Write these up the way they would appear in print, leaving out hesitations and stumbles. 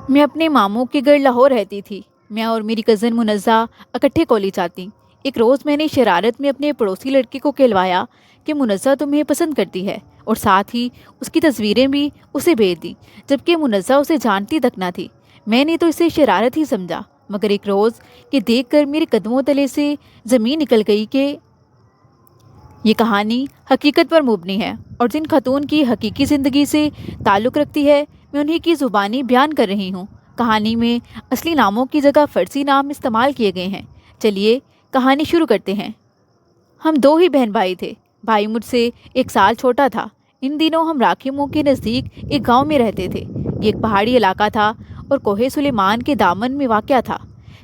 میں اپنے ماموں کے گھر لاہور رہتی تھی۔ میں اور میری کزن منزہ اکٹھے کالج آتی۔ ایک روز میں نے شرارت میں اپنے پڑوسی لڑکی کو کہلوایا کہ منزہ تمہیں پسند کرتی ہے، اور ساتھ ہی اس کی تصویریں بھی اسے بھیج دی، جبکہ منزہ اسے جانتی تک نہ تھی۔ میں نے تو اسے شرارت ہی سمجھا، مگر ایک روز یہ دیکھ کر میرے قدموں تلے سے زمین نکل گئی کہ یہ کہانی حقیقت پر مبنی ہے، اور جن خاتون کی حقیقی زندگی سے تعلق رکھتی ہے میں انہی کی زبانی بیان کر رہی ہوں۔ کہانی میں اصلی ناموں کی جگہ فرضی نام استعمال کیے گئے ہیں۔ چلیے کہانی شروع کرتے ہیں۔ ہم دو ہی بہن بھائی تھے۔ بھائی مجھ سے 1 سال چھوٹا تھا۔ ان دنوں ہم راکھی منہ کے نزدیک ایک گاؤں میں رہتے تھے۔ یہ ایک پہاڑی علاقہ تھا اور کوہ سلیمان کے دامن میں واقع تھا۔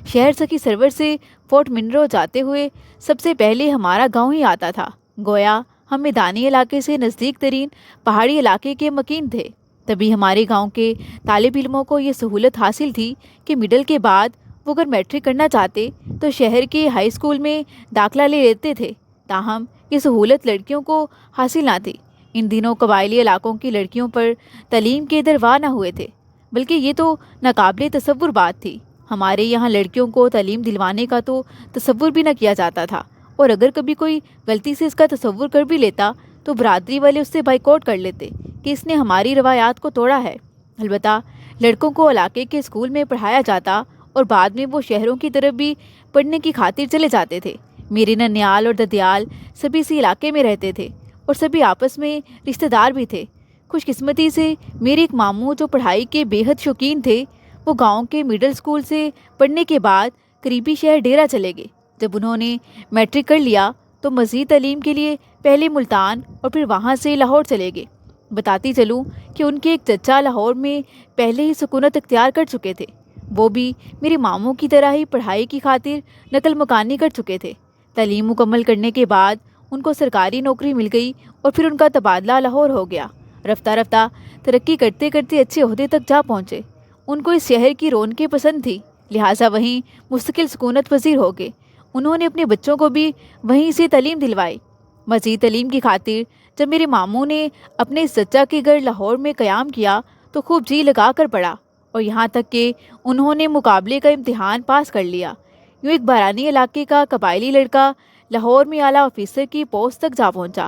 شہر سکی سرور سے فورٹ منرو جاتے ہوئے سب سے پہلے ہمارا گاؤں ہی آتا تھا، گویا ہم میدانی علاقے سے نزدیک ترین پہاڑی علاقے کے مکین تھے۔ تبھی ہمارے گاؤں کے طالب علموں کو یہ سہولت حاصل تھی کہ مڈل کے بعد وہ اگر میٹرک کرنا چاہتے تو شہر کے ہائی اسکول میں داخلہ لے لیتے تھے۔ تاہم یہ سہولت لڑکیوں کو حاصل نہ تھی۔ ان دنوں قبائلی علاقوں کی لڑکیوں پر تعلیم کے دروا نہ ہوئے تھے، بلکہ یہ تو ناقابل تصور بات تھی۔ ہمارے یہاں لڑکیوں کو تعلیم دلوانے کا تو تصور بھی نہ کیا جاتا تھا، اور اگر کبھی کوئی غلطی سے اس کا تصور کر بھی لیتا تو برادری والے اس سے بائیکاٹ کر لیتے کہ اس نے ہماری روایات کو توڑا ہے۔ البتہ لڑکوں کو علاقے کے اسکول میں پڑھایا جاتا اور بعد میں وہ شہروں کی طرف بھی پڑھنے کی خاطر چلے جاتے تھے۔ میرے ننیال اور ددیال سبھی اسی علاقے میں رہتے تھے اور سبھی آپس میں رشتہ دار بھی تھے۔ خوش قسمتی سے میرے ایک ماموں جو پڑھائی کے بے حد شوقین تھے، وہ گاؤں کے مڈل اسکول سے پڑھنے کے بعد قریبی شہر ڈیرہ چلے گئے۔ جب انہوں نے میٹرک کر لیا تو مزید تعلیم کے لیے پہلے ملتان اور پھر وہاں سے لاہور چلے گئے۔ بتاتی چلوں کہ ان کے ایک چچا لاہور میں پہلے ہی سکونت اختیار کر چکے تھے۔ وہ بھی میرے ماموں کی طرح ہی پڑھائی کی خاطر نقل مکانی کر چکے تھے۔ تعلیم مکمل کرنے کے بعد ان کو سرکاری نوکری مل گئی اور پھر ان کا تبادلہ لاہور ہو گیا۔ رفتہ رفتہ ترقی کرتے کرتے اچھے عہدے تک جا پہنچے۔ ان کو اس شہر کی رونقیں پسند تھی، لہٰذا وہیں مستقل سکونت پذیر ہو گئے۔ انہوں نے اپنے بچوں کو بھی وہیں سے تعلیم دلوائی۔ مزید تعلیم کی خاطر جب میرے ماموں نے اپنے اس چچا کے گھر لاہور میں قیام کیا تو خوب جی لگا کر پڑھا، اور یہاں تک کہ انہوں نے مقابلے کا امتحان پاس کر لیا۔ یوں ایک بارانی علاقے کا قبائلی لڑکا لاہور میں اعلیٰ آفیسر کی پوسٹ تک جا پہنچا،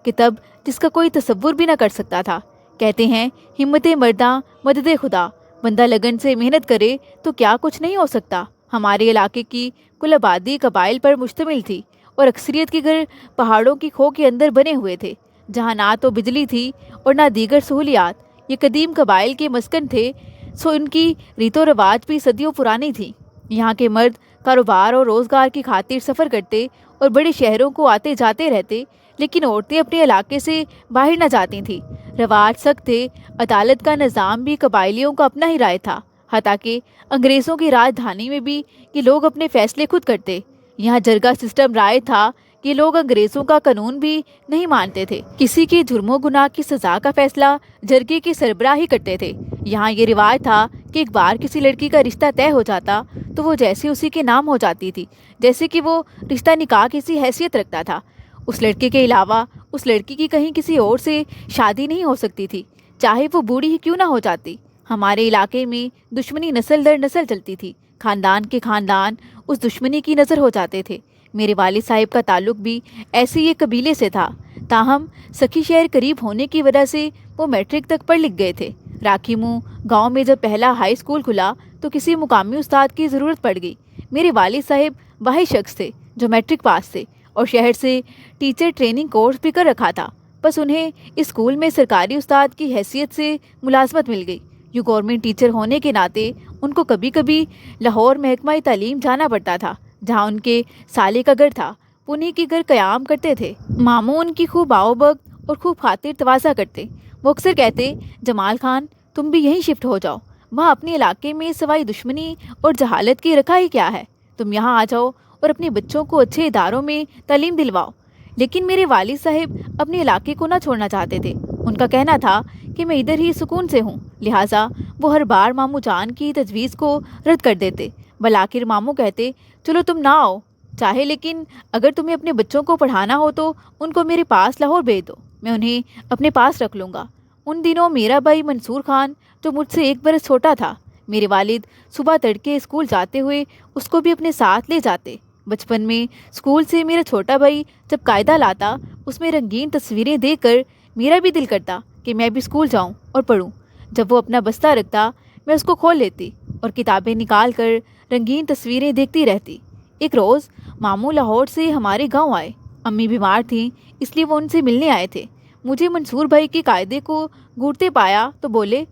کتاب جس کا کوئی تصور بھی نہ کر سکتا تھا۔ کہتے ہیں ہمت مرداں مدد خدا، بندہ لگن سے محنت کرے تو کیا کچھ نہیں ہو سکتا۔ ہمارے علاقے کی کل آبادی قبائل پر مشتمل تھی، اور اکثریت کے گھر پہاڑوں کی کھو کے اندر بنے ہوئے تھے، جہاں نہ تو بجلی تھی اور نہ دیگر سہولیات۔ یہ قدیم قبائل کے مسکن تھے، سو ان کی ریت و رواج بھی صدیوں پرانی تھی۔ یہاں کے مرد کاروبار اور روزگار کی خاطر سفر کرتے اور بڑے شہروں کو آتے جاتے رہتے، لیکن عورتیں اپنے علاقے سے باہر نہ جاتی تھیں۔ رواج سخت تھے، عدالت کا نظام بھی قبائلیوں کا اپنا ہی رائے تھا، حتیٰ کہ انگریزوں کی راجدھانی میں بھی یہ لوگ اپنے فیصلے خود کرتے۔ یہاں جرگہ سسٹم رائے تھا کہ لوگ انگریزوں کا قانون بھی نہیں مانتے تھے۔ کسی کے جرم و گناہ کی سزا کا فیصلہ جرگے کے سربراہ ہی کرتے تھے۔ یہاں یہ رواج تھا کہ ایک بار کسی لڑکی کا رشتہ طے ہو جاتا تو وہ جیسے اسی کے نام ہو جاتی تھی، جیسے کہ وہ رشتہ نکاح کی سی حیثیت رکھتا تھا۔ اس لڑکے کے علاوہ اس لڑکی کی کہیں کسی اور سے شادی نہیں ہو سکتی تھی، چاہے وہ بوڑھی ہی کیوں نہ ہو جاتی۔ ہمارے علاقے میں دشمنی نسل در نسل چلتی تھی، خاندان کے خاندان اس دشمنی کی نظر ہو جاتے تھے۔ میرے والد صاحب کا تعلق بھی ایسے ہی ایک قبیلے سے تھا، تاہم سخی شہر قریب ہونے کی وجہ سے وہ میٹرک تک پڑھ لکھ گئے تھے۔ راکھی منہ گاؤں میں جب پہلا ہائی اسکول کھلا تو کسی مقامی استاد کی ضرورت پڑ گئی۔ میرے والد صاحب واحد شخص تھے جو میٹرک پاس تھے اور شہر سے ٹیچر ٹریننگ کورس بھی کر رکھا تھا، بس انہیں اس اسکول میں سرکاری استاد کی حیثیت سے ملازمت مل گئی۔ یوں گورنمنٹ ٹیچر ہونے کے ناطے ان کو کبھی کبھی لاہور محکمہ تعلیم جانا پڑتا تھا، جہاں ان کے سالے کا گھر تھا۔ انہیں کے گھر قیام کرتے تھے۔ ماموں ان کی خوب آؤ بھگت اور خوب خاطر تواضع کرتے۔ وہ اکثر کہتے، جمال خان تم بھی یہیں شفٹ ہو جاؤ، وہاں اپنے علاقے میں سوائے دشمنی اور جہالت کی رکھا ہی کیا ہے، تم یہاں آ جاؤ اور اپنے بچوں کو اچھے اداروں میں تعلیم دلواؤ۔ لیکن میرے والد صاحب اپنے علاقے کو نہ چھوڑنا چاہتے تھے۔ ان کا کہنا تھا کہ میں ادھر ہی سکون سے ہوں، لہٰذا وہ ہر بار ماموں جان کی تجویز کو رد کر دیتے۔ بالآخر ماموں کہتے، چلو تم نہ آؤ چاہے، لیکن اگر تمہیں اپنے بچوں کو پڑھانا ہو تو ان کو میرے پاس لاہور بھیج دو، میں انہیں اپنے پاس رکھ لوں گا۔ ان دنوں میرا بھائی منصور خان جو مجھ سے 1 برس چھوٹا تھا، میرے والد صبح تڑکے اسکول جاتے ہوئے اس کو بھی اپنے ساتھ لے جاتے۔ بچپن میں اسکول سے میرا چھوٹا بھائی جب قاعدہ لاتا، اس میں رنگین تصویریں دیکھ کر میرا بھی دل کرتا کہ میں بھی اسکول جاؤں اور پڑھوں۔ جب وہ اپنا بستہ رکھتا، میں اس کو کھول لیتی اور کتابیں نکال کر رنگین تصویریں دیکھتی رہتی۔ ایک روز ماموں لاہور سے ہمارے گاؤں آئے۔ امی بیمار تھیں، اس لیے وہ ان سے ملنے آئے تھے۔ مجھے منصور بھائی کے قاعدے کو گھونٹتے پایا تو بولے،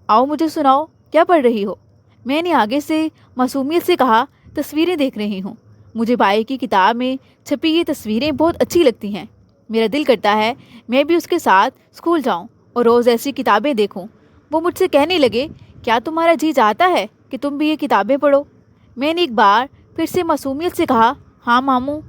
آؤ مجھے سناؤ، کیا پڑھ رہی ہو؟ میں نے آگے سے معصومیت سے کہا، تصویریں دیکھ رہی ہوں۔ مجھے بھائی کی کتاب میں چھپی یہ تصویریں بہت اچھی لگتی ہیں۔ میرا دل کرتا ہے میں بھی اس کے ساتھ اسکول جاؤں اور روز ایسی کتابیں دیکھوں۔ وہ مجھ سے کہنے لگے، کیا تمہارا جی چاہتا ہے کہ تم بھی یہ کتابیں پڑھو؟ میں نے ایک بار پھر سے معصومیت سے کہا، ہاں ماموں،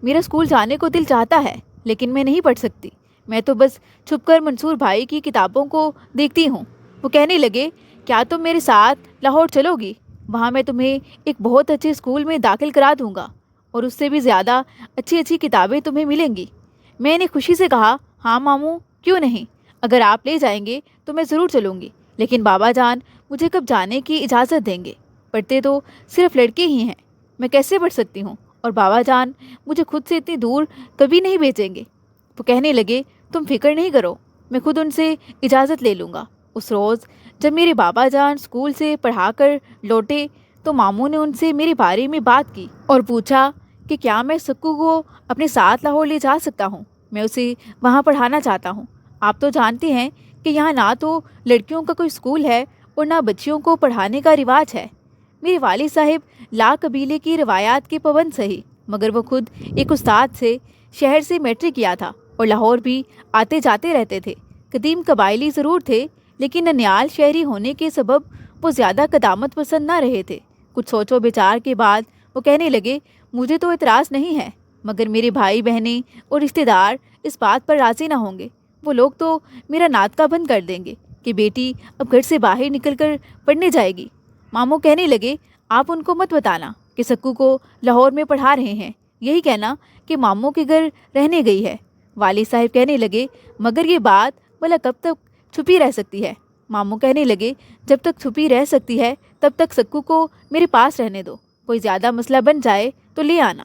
میرا اسکول جانے کو دل چاہتا ہے، لیکن میں نہیں پڑھ سکتی۔ میں تو بس چھپ کر منصور بھائی کی کتابوں کو دیکھتی ہوں۔ وہ کہنے لگے، کیا تم میرے ساتھ لاہور چلو گی؟ وہاں میں تمہیں ایک بہت اچھے اسکول میں داخل کرا دوں گا اور اس سے بھی زیادہ اچھی کتابیں تمہیں ملیں گی۔ میں نے خوشی سے کہا، ہاں ماموں، کیوں نہیں؟ اگر آپ لے جائیں گے تو میں ضرور چلوں گی، لیکن بابا جان مجھے کب جانے کی اجازت دیں گے؟ پڑھتے تو صرف لڑکے ہی ہیں، میں کیسے پڑھ سکتی ہوں؟ اور بابا جان مجھے خود سے اتنی دور کبھی نہیں بھیجیں گے۔ وہ کہنے لگے، تم فکر نہیں کرو، میں خود ان سے اجازت لے لوں گا۔ اس روز جب میرے بابا جان اسکول سے پڑھا کر لوٹے تو ماموں نے ان سے میرے بارے میں بات کی اور پوچھا کہ کیا میں سکو کو اپنے ساتھ لاہور لے جا سکتا ہوں؟ میں اسے وہاں پڑھانا چاہتا ہوں۔ آپ تو جانتے ہیں کہ یہاں نہ تو لڑکیوں کا کوئی اسکول ہے اور نہ بچیوں کو پڑھانے کا رواج ہے۔ میرے والد صاحب لا قبیلے کی روایات کے پابند صحیح، مگر وہ خود ایک استاد سے شہر سے میٹرک کیا تھا اور لاہور بھی آتے جاتے رہتے تھے۔ قدیم قبائلی ضرور تھے، لیکن ننیال شہری ہونے کے سبب وہ زیادہ قدامت پسند نہ رہے تھے۔ کچھ سوچ و بچار کے بعد وہ کہنے لگے، مجھے تو اعتراض نہیں ہے، مگر میرے بھائی بہنیں اور رشتہ دار اس بات پر راضی نہ ہوں گے۔ وہ لوگ تو میرا ناطقہ بند کر دیں گے کہ بیٹی اب گھر سے باہر نکل کر پڑھنے جائے گی۔ ماموں کہنے لگے، آپ ان کو مت بتانا کہ سکو کو لاہور میں پڑھا رہے ہیں، یہی کہنا کہ ماموں کے گھر رہنے گئی ہے۔ والد صاحب کہنے لگے، مگر یہ بات بھلا کب تک چھپی رہ سکتی ہے؟ ماموں کہنے لگے، جب تک چھپی رہ سکتی ہے تب تک سکو کو میرے پاس رہنے دو، کوئی زیادہ مسئلہ بن جائے تو لے آنا۔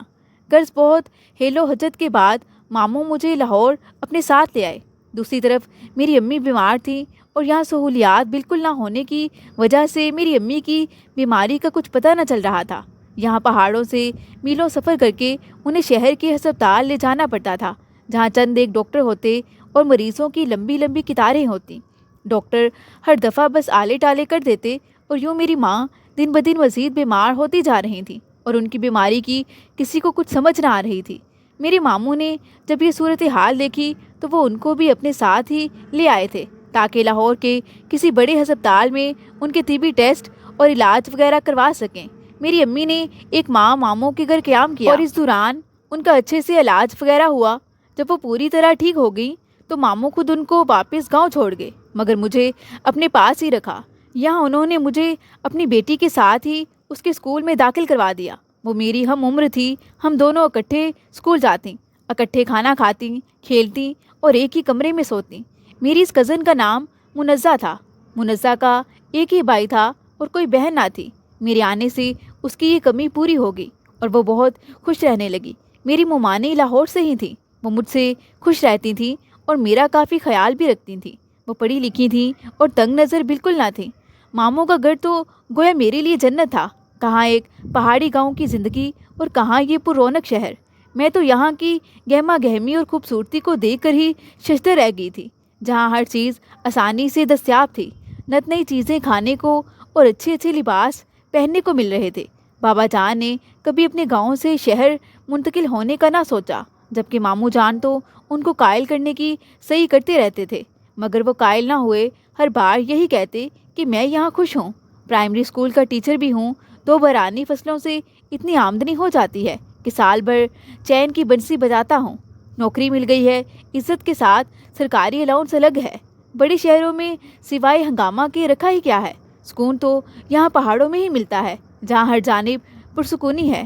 غرض بہت حیل و حجت کے بعد ماموں مجھے لاہور اپنے ساتھ لے آئے۔ دوسری طرف میری امی بیمار تھیں اور یہاں سہولیات بالکل نہ ہونے کی وجہ سے میری امی کی بیماری کا کچھ پتہ نہ چل رہا تھا۔ یہاں پہاڑوں سے میلوں سفر کر کے انہیں شہر کے ہسپتال لے جانا پڑتا تھا، جہاں چند ایک ڈاکٹر ہوتے اور مریضوں کی لمبی لمبی قطاریں ہوتی۔ ڈاکٹر ہر دفعہ بس آلے ٹالے کر دیتے اور یوں میری ماں دن بدن مزید بیمار ہوتی جا رہی تھی اور ان کی بیماری کی کسی کو کچھ سمجھ نہ آ رہی تھی۔ میرے ماموں نے جب یہ صورتحال دیکھی تو وہ ان کو بھی اپنے ساتھ ہی لے آئے تھے تاکہ لاہور کے کسی بڑے ہسپتال میں ان کے طبی ٹیسٹ اور علاج وغیرہ کروا سکیں۔ میری امی نے ایک ماہ ماموں کے گھر قیام کیا اور اس دوران ان کا اچھے سے علاج وغیرہ ہوا۔ جب وہ پوری طرح ٹھیک ہو گئی تو ماموں خود ان کو واپس گاؤں چھوڑ گئے، مگر مجھے اپنے پاس ہی رکھا۔ یہاں انہوں نے مجھے اپنی بیٹی کے ساتھ ہی اس کے اسکول میں داخل کروا دیا۔ وہ میری ہم عمر تھی، ہم دونوں اکٹھے اسکول جاتی، اکٹھے کھانا کھاتی، کھیلتی اور ایک ہی کمرے میں سوتی۔ میری اس کزن کا نام منزہ تھا۔ منزہ کا ایک ہی بھائی تھا اور کوئی بہن نہ تھی۔ میرے آنے سے اس کی یہ کمی پوری ہو گئی اور وہ بہت خوش رہنے لگی۔ میری ممانیں لاہور سے ہی تھیں، وہ مجھ سے خوش رہتی تھیں اور میرا کافی خیال بھی رکھتی تھیں۔ وہ پڑھی لکھی تھیں اور تنگ نظر بالکل نہ تھیں۔ ماموں کا گھر تو گویا میرے لیے جنت تھا، کہاں ایک پہاڑی گاؤں کی زندگی اور کہاں یہ پر رونق شہر۔ میں تو یہاں کی گہما گہمی اور خوبصورتی کو دیکھ کر ہی ششدر رہ گئی تھی، جہاں ہر چیز آسانی سے دستیاب تھی، نت نئی چیزیں کھانے کو اور اچھے اچھے لباس پہننے کو مل رہے تھے۔ بابا جان نے کبھی اپنے گاؤں سے شہر منتقل ہونے کا نہ سوچا، جبکہ ماموں جان تو ان کو قائل کرنے کی صحیح کرتے رہتے تھے، مگر وہ قائل نہ ہوئے۔ ہر بار یہی کہتے کہ میں یہاں خوش ہوں، پرائمری اسکول کا ٹیچر بھی ہوں، 2 برانی فصلوں سے اتنی آمدنی ہو جاتی ہے کہ سال بھر چین کی بنسی بجاتا ہوں، نوکری مل گئی ہے، عزت کے ساتھ سرکاری الاؤنس الگ ہے۔ بڑے شہروں میں سوائے ہنگامہ کے رکھا ہی کیا ہے؟ سکون تو یہاں پہاڑوں میں ہی ملتا ہے، جہاں ہر جانب پرسکونی ہے۔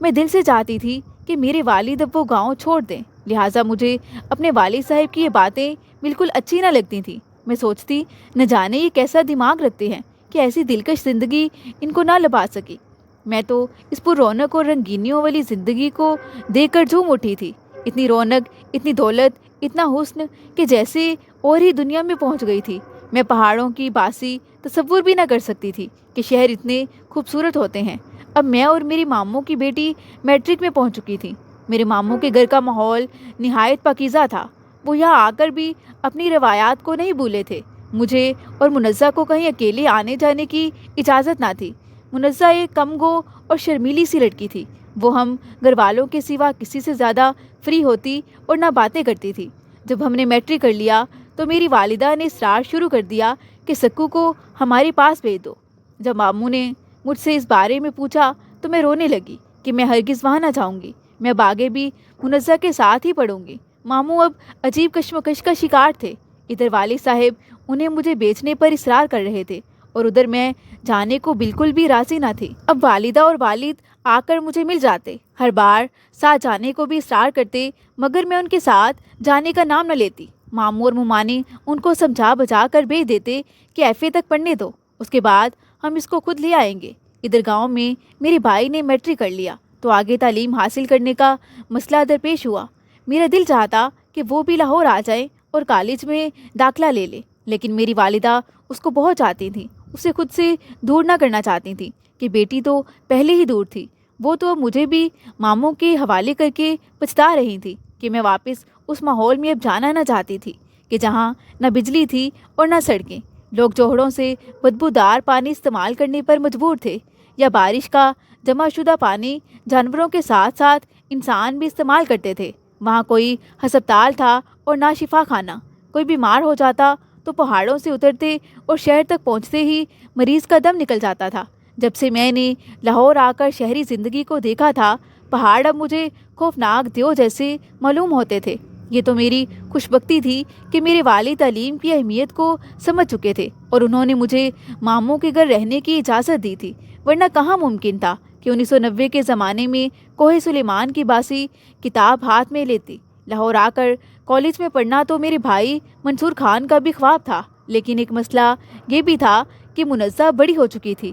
میں دل سے چاہتی تھی کہ میرے والد اب وہ گاؤں چھوڑ دیں، لہٰذا مجھے اپنے والد صاحب کی یہ باتیں بالکل اچھی نہ لگتی تھیں۔ میں سوچتی، نہ جانے یہ کیسا دماغ رکھتے ہیں کہ ایسی دلکش زندگی ان کو نہ لبا سکی۔ میں تو اس پر رونق اور رنگینیوں والی زندگی کو دیکھ کر جھوم اٹھی تھی۔ اتنی رونق، اتنی دولت، اتنا حسن کہ جیسے اور ہی دنیا میں پہنچ گئی تھی۔ میں پہاڑوں کی باسی تصور بھی نہ کر سکتی تھی کہ شہر اتنے خوبصورت ہوتے ہیں۔ اب میں اور میری ماموں کی بیٹی میٹرک میں پہنچ چکی تھی۔ میرے ماموں کے گھر کا ماحول نہایت پاکیزہ تھا۔ وہ یہاں آ کر بھی اپنی روایات کو نہیں بھولے تھے۔ مجھے اور منزہ کو کہیں اکیلے آنے جانے کی اجازت نہ تھی۔ منزہ ایک کم گو اور شرمیلی سی لڑکی تھی۔ وہ ہم گھر والوں کے سوا کسی سے زیادہ فری ہوتی اور نہ باتیں کرتی تھی۔ جب ہم نے میٹرک کر لیا تو میری والدہ نے اصرار شروع کر دیا کہ سکو کو ہمارے پاس بھیج دو۔ جب ماموں نے مجھ سے اس بارے میں پوچھا تو میں رونے لگی کہ میں ہرگز وہاں نہ جاؤں گی۔ میں اب آگے بھی منزہ کے ساتھ ہی پڑھوں گی۔ ماموں اب عجیب کشمکش کا شکار تھے۔ ادھر والد صاحب انہیں مجھے بیچنے پر اصرار کر رہے تھے اور ادھر میں جانے کو بالکل بھی راضی نہ تھی۔ اب والدہ اور والد آ کر مجھے مل جاتے، ہر بار ساتھ جانے کو بھی اصرار کرتے، مگر میں ان کے ساتھ جانے کا نام نہ لیتی۔ ماموں اور ممانی ان کو سمجھا بجھا کر بھیج دیتے کہ ایف اے تک پڑھنے دو، اس کے بعد ہم اس کو خود لے آئیں گے۔ ادھر گاؤں میں میرے بھائی نے میٹرک کر لیا تو آگے تعلیم حاصل کرنے کا مسئلہ درپیش ہوا۔ میرا دل چاہتا کہ وہ بھی لاہور آ جائے اور کالج میں داخلہ لے لے، لیکن میری والدہ اس کو بہت چاہتی تھیں، اسے خود سے دور نہ کرنا چاہتی تھیں کہ بیٹی تو پہلے ہی دور تھی۔ وہ تو اب مجھے بھی ماموں کے حوالے کر کے پچھتا رہی تھی کہ میں واپس اس ماحول میں اب جانا نہ چاہتی تھی کہ جہاں نہ بجلی تھی اور نہ سڑکیں۔ لوگ جوہڑوں سے بدبودار پانی استعمال کرنے پر مجبور تھے، یا بارش کا جمع شدہ پانی جانوروں کے ساتھ ساتھ انسان بھی استعمال کرتے تھے۔ وہاں کوئی ہسپتال تھا اور نہ شفا خانہ۔ کوئی بیمار ہو جاتا تو پہاڑوں سے اترتے اور شہر تک پہنچتے ہی مریض کا دم نکل جاتا تھا۔ جب سے میں نے لاہور آ کر شہری زندگی کو دیکھا تھا، پہاڑ اب مجھے خوفناک دیو جیسے معلوم ہوتے تھے۔ یہ تو میری خوش بختی تھی کہ میرے والد تعلیم کی اہمیت کو سمجھ چکے تھے اور انہوں نے مجھے ماموں کے گھر رہنے کی اجازت دی تھی، ورنہ کہاں ممکن تھا کہ 1990 کے زمانے میں کوہ سلیمان کی باسی کتاب ہاتھ میں لیتی۔ لاہور آ کر کالج میں پڑھنا تو میرے بھائی منصور خان کا بھی خواب تھا، لیکن ایک مسئلہ یہ بھی تھا کہ منزہ بڑی ہو چکی تھی۔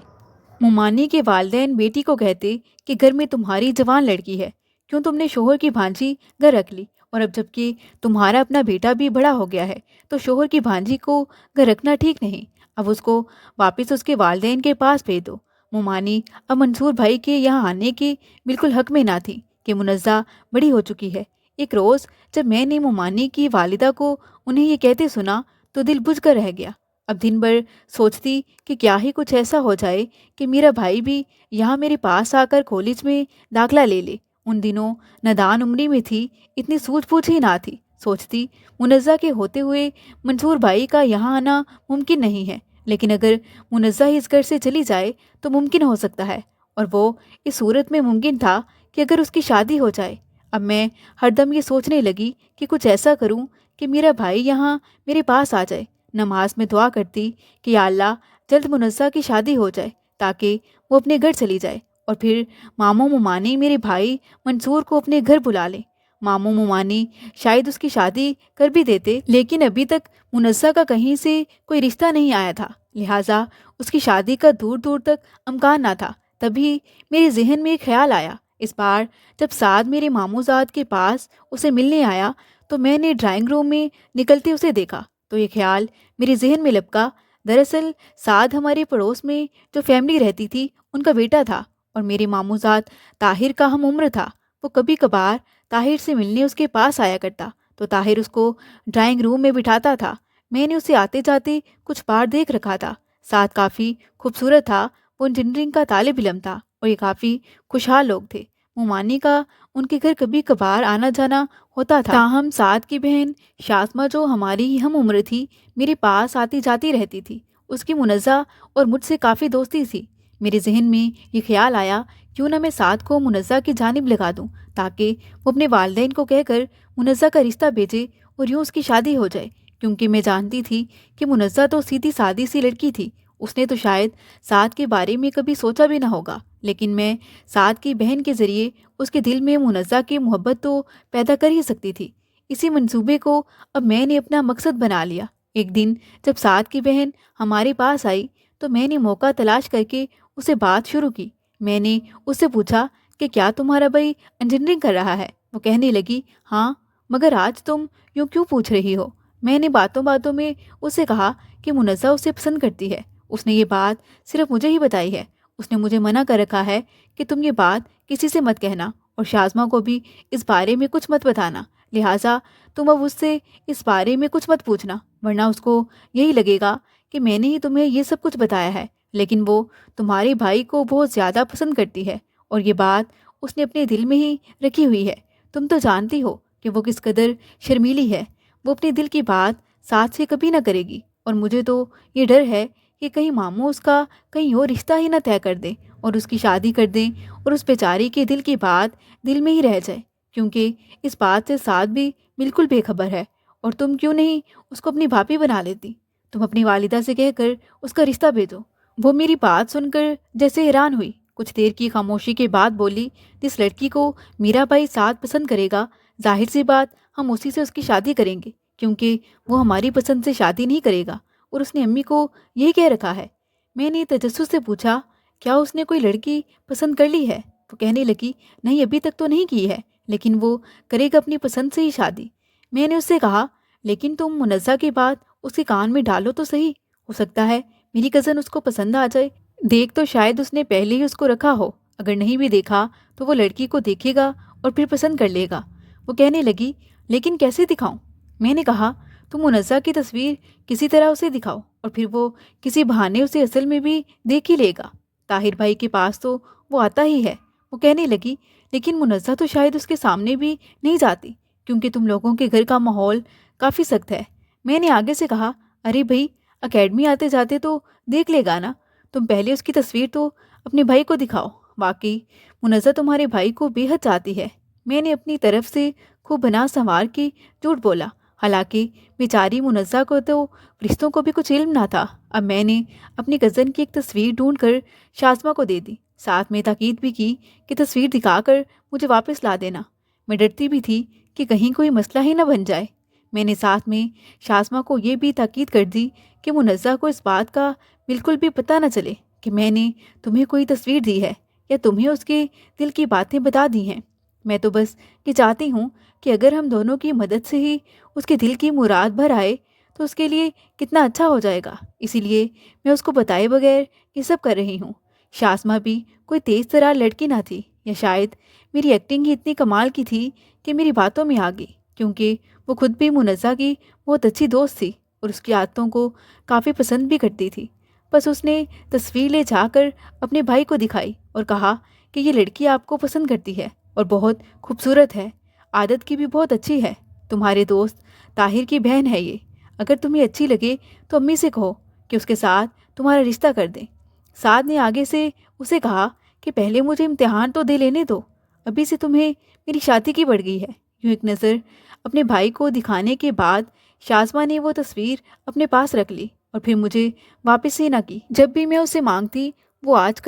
ممانی کے والدین بیٹی کو کہتے کہ گھر میں تمہاری جوان لڑکی ہے، کیوں تم نے شوہر کی بھانجی گھر رکھ لی، اور اب جب کہ تمہارا اپنا بیٹا بھی بڑا ہو گیا ہے تو شوہر کی بھانجی کو گھر رکھنا ٹھیک نہیں، اب اس کو واپس اس کے والدین کے پاس بھیج دو۔ ممانی اب منصور بھائی کے یہاں آنے کے بالکل حق میں نہ تھی کہ منزہ بڑی ہو چکی ہے۔ ایک روز جب میں نے ممانی کی والدہ کو انہیں یہ کہتے سنا تو دل بجھ کر رہ گیا۔ اب دن بھر سوچتی کہ کیا ہی کچھ ایسا ہو جائے کہ میرا بھائی بھی یہاں میرے پاس آ کر کالج میں داخلہ لے لے۔ ان دنوں نادان عمری میں تھی، اتنی سوجھ بوجھ ہی نہ تھی۔ سوچتی منزہ کے ہوتے ہوئے منصور بھائی کا یہاں آنا ممکن نہیں ہے، لیکن اگر منزہ ہی اس گھر سے چلی جائے تو ممکن ہو سکتا ہے، اور وہ اس صورت میں ممکن تھا کہ اگر اس کی شادی ہو جائے۔ اب میں ہر دم یہ سوچنے لگی کہ کچھ ایسا کروں کہ میرا بھائی یہاں میرے پاس آ جائے۔ نماز میں دعا کرتی کہ یا اللہ جلد منزہ کی شادی ہو جائے تاکہ وہ اپنے گھر چلی جائے، اور پھر ماموں ممانی میرے بھائی منصور کو اپنے گھر بلا لیں۔ ماموں ممانی شاید اس کی شادی کر بھی دیتے، لیکن ابھی تک منزہ کا کہیں سے کوئی رشتہ نہیں آیا تھا، لہٰذا اس کی شادی کا دور دور تک امکان نہ تھا۔ تبھی میرے ذہن میں ایک خیال آیا۔ اس بار جب سعد میرے ماموں زاد کے پاس اسے ملنے آیا تو میں نے ڈرائنگ روم میں نکلتے اسے دیکھا تو یہ خیال میرے ذہن میں لپکا۔ دراصل سعد ہمارے پڑوس میں جو فیملی رہتی تھی ان کا بیٹا تھا، اور میرے ماموں زاد طاہر کا ہم عمر تھا۔ وہ کبھی کبھار طاہر سے ملنے اس کے پاس آیا کرتا تو طاہر اس کو ڈرائنگ روم میں بٹھاتا تھا۔ میں نے اسے آتے جاتے کچھ بار دیکھ رکھا تھا۔ سعد کافی خوبصورت تھا، وہ انجینئرنگ کا طالب علم تھا اور یہ کافی خوشحال لوگ تھے۔ ممانی کا ان کے گھر کبھی کبھار آنا جانا ہوتا تھا، تاہم سعد کی بہن شاسمہ جو ہماری ہی ہم عمر تھی میرے پاس آتی جاتی رہتی تھی۔ اس کی منزہ اور مجھ سے کافی دوستی تھی۔ میرے ذہن میں یہ خیال آیا کیوں نہ میں سعد کو منزہ کی جانب لگا دوں تاکہ وہ اپنے والدین کو کہہ کر منزہ کا رشتہ بھیجے اور یوں اس کی شادی ہو جائے، کیونکہ میں جانتی تھی کہ منزہ تو سیدھی سادی سی لڑکی تھی۔ اس نے تو شاید سعد کے بارے میں کبھی سوچا بھی نہ ہوگا، لیکن میں سعد کی بہن کے ذریعے اس کے دل میں منزہ کی محبت تو پیدا کر ہی سکتی تھی۔ اسی منصوبے کو اب میں نے اپنا مقصد بنا لیا۔ ایک دن جب سعد کی بہن ہمارے پاس آئی تو میں نے موقع تلاش کر کے اسے بات شروع کی۔ میں نے اس سے پوچھا کہ کیا تمہارا بھائی انجینئرنگ کر رہا ہے؟ وہ کہنے لگی ہاں، مگر آج تم یوں کیوں پوچھ رہی ہو؟ میں نے باتوں باتوں میں اسے کہا کہ منزہ اسے پسند کرتی ہے۔ اس نے یہ بات صرف مجھے ہی بتائی ہے۔ اس نے مجھے منع کر رکھا ہے کہ تم یہ بات کسی سے مت کہنا اور شازمہ کو بھی اس بارے میں کچھ مت بتانا، لہٰذا تم اب اس سے اس بارے میں کچھ مت پوچھنا، ورنہ اس کو یہی لگے گا کہ میں نے ہی تمہیں یہ سب کچھ بتایا ہے، لیکن وہ تمہارے بھائی کو بہت زیادہ پسند کرتی ہے اور یہ بات اس نے اپنے دل میں ہی رکھی ہوئی ہے۔ تم تو جانتی ہو کہ وہ کس قدر شرمیلی ہے، وہ اپنے دل کی بات ساتھ سے کبھی نہ کرے گی، اور مجھے تو یہ ڈر ہے کہ کہیں ماموں اس کا کہیں اور رشتہ ہی نہ طے کر دیں اور اس کی شادی کر دیں اور اس بیچاری کے دل کی بات دل میں ہی رہ جائے، کیونکہ اس بات سے ساتھ بھی بالکل بے خبر ہے۔ اور تم کیوں نہیں اس کو اپنی بھابھی بنا لیتی؟ تم اپنی والدہ سے کہہ کر اس کا رشتہ بھیجو۔ وہ میری بات سن کر جیسے حیران ہوئی، کچھ دیر کی خاموشی کے بعد بولی، جس لڑکی کو میرا بھائی ساتھ پسند کرے گا، ظاہر سی بات ہم اسی سے اس کی شادی کریں گے، کیونکہ وہ ہماری پسند سے شادی نہیں کرے گا، اور اس نے امی کو یہی کہہ رکھا ہے۔ میں نے تجسس سے پوچھا کیا اس نے کوئی لڑکی پسند کر لی ہے؟ وہ کہنے لگی نہیں، ابھی تک تو نہیں کی ہے، لیکن وہ کرے گا اپنی پسند سے ہی شادی۔ میں نے اس سے کہا لیکن تم منزہ کی بات اس کے کان میں ڈالو تو صحیح، ہو سکتا ہے میری کزن اس کو پسند آ جائے۔ دیکھ تو شاید اس نے پہلے ہی اس کو رکھا ہو، اگر نہیں بھی دیکھا تو وہ لڑکی کو دیکھے گا اور پھر پسند کر لے گا۔ وہ کہنے لگی لیکن کیسے دکھاؤں؟ میں نے کہا تم منزہ کی تصویر کسی طرح اسے دکھاؤ اور پھر وہ کسی بہانے اسے اصل میں بھی دیکھ ہی لے گا۔ طاہر بھائی کے پاس تو وہ آتا ہی ہے۔ وہ کہنے لگی لیکن منزہ تو شاید اس کے سامنے بھی نہیں جاتی، کیونکہ تم لوگوں کے گھر کا ماحول کافی سخت ہے۔ میں نے آگے سے کہا ارے بھائی، اکیڈمی آتے جاتے تو دیکھ لے گا نا، تم پہلے اس کی تصویر تو اپنے بھائی کو دکھاؤ۔ واقعی منزہ تمہارے بھائی کو بے حد چاہتی ہے۔ میں نے اپنی طرف سے خوب بنا سنوار کے جھوٹ بولا، حالانکہ بیچاری منزہ کو تو رشتوں کو بھی کچھ علم نہ تھا۔ اب میں نے اپنی کزن کی ایک تصویر ڈھونڈ کر شازمہ کو دے دی، ساتھ میں تاکید بھی کی کہ تصویر دکھا کر مجھے واپس لا دینا۔ میں ڈرتی بھی تھی کہ کہیں کوئی مسئلہ ہی نہ بن جائے۔ میں نے ساتھ میں شازمہ کو یہ بھی تاکید کر دی کہ منزہ کو اس بات کا بالکل بھی پتہ نہ چلے کہ میں نے تمہیں کوئی تصویر دی ہے یا تمہیں اس کے دل کی باتیں بتا دی ہیں۔ میں تو بس یہ چاہتی ہوں کہ اگر ہم دونوں کی مدد سے ہی اس کے دل کی مراد بھر آئے تو اس کے لیے کتنا اچھا ہو جائے گا، اسی لیے میں اس کو بتائے بغیر یہ سب کر رہی ہوں۔ شازمہ بھی کوئی تیز ترار لڑکی نہ تھی، یا شاید میری ایکٹنگ ہی اتنی کمال کی تھی کہ میری باتوں میں آ گئی، کیونکہ وہ خود بھی منزہ کی بہت اچھی دوست تھی اور اس کی عادتوں کو کافی پسند بھی کرتی تھی۔ بس اس نے تصویر لے جا کر اپنے بھائی کو دکھائی اور کہا کہ یہ لڑکی آپ کو پسند کرتی ہے اور بہت خوبصورت ہے، عادت کی بھی بہت اچھی ہے، تمہارے دوست طاہر کی بہن ہے یہ، اگر تمہیں اچھی لگے تو امی سے کہو کہ اس کے ساتھ تمہارا رشتہ کر دیں۔ سعد نے آگے سے اسے کہا کہ پہلے مجھے امتحان تو دے لینے دو، ابھی سے تمہیں میری شادی کی پڑ گئی ہے۔ یوں ایک نظر اپنے بھائی کو دکھانے کے بعد شازمہ نے وہ تصویر اپنے پاس رکھ لی اور پھر مجھے واپس ہی نہ کی۔ جب بھی میں اسے مانگتی وہ آج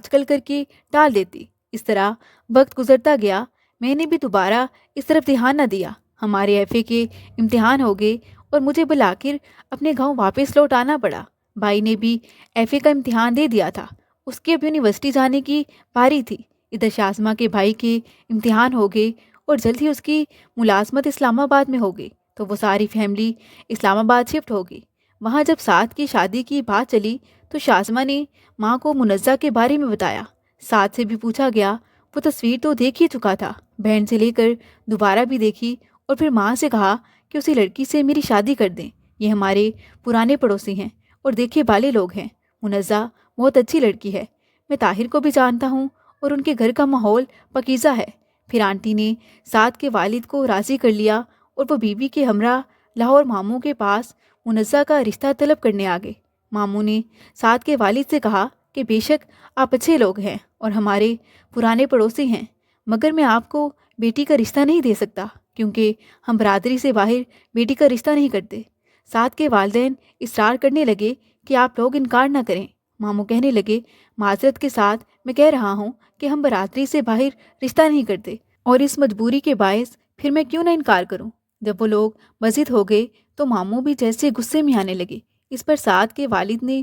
کل کر کے ٹال دیتی۔ اس طرح وقت گزرتا گیا، میں نے بھی دوبارہ اس طرف دھیان نہ دیا۔ ہمارے ایف اے کے امتحان ہو گئے اور مجھے بالآخر اپنے گاؤں واپس لوٹ آنا پڑا۔ بھائی نے بھی ایف اے کا امتحان دے دیا تھا، اس کی اب یونیورسٹی جانے کی باری تھی۔ ادھر شازمہ کے بھائی کے امتحان ہو گئے اور جلد ہی اس کی ملازمت اسلام آباد میں ہو گئی، تو وہ ساری فیملی اسلام آباد شفٹ ہو گئی۔ وہاں جب سعد کی شادی کی بات چلی تو شازمہ نے ماں کو منزہ کے بارے میں بتایا۔ سعد سے بھی پوچھا گیا، وہ تصویر تو دیکھ ہی چکا تھا، بہن سے لے کر دوبارہ بھی دیکھی، اور پھر ماں سے کہا کہ اسی لڑکی سے میری شادی کر دیں، یہ ہمارے پرانے پڑوسی ہیں اور دیکھے بالے لوگ ہیں، منزہ بہت اچھی لڑکی ہے، میں طاہر کو بھی جانتا ہوں اور ان کے گھر کا ماحول پاکیزہ ہے۔ پھر آنٹی نے سعد کے والد کو راضی کر لیا اور وہ بیوی کے ہمراہ لاہور ماموں کے پاس منزہ کا رشتہ طلب کرنے آ گئے۔ ماموں نے سعد کے والد سے کہا کہ بے شک آپ اچھے لوگ ہیں اور ہمارے پرانے پڑوسی ہیں، مگر میں آپ کو بیٹی کا رشتہ نہیں دے سکتا، کیونکہ ہم برادری سے باہر بیٹی کا رشتہ نہیں کرتے۔ سعد کے والدین اصرار کرنے لگے کہ آپ لوگ انکار نہ کریں۔ ماموں کہنے لگے معذرت کے ساتھ میں کہہ رہا ہوں کہ ہم برادری سے باہر رشتہ نہیں کرتے، اور اس مجبوری کے باعث پھر میں کیوں نہ انکار کروں۔ جب وہ لوگ مسجد ہو گئے تو ماموں بھی جیسے غصے میں آنے لگے۔ اس پر سعد کے والد نے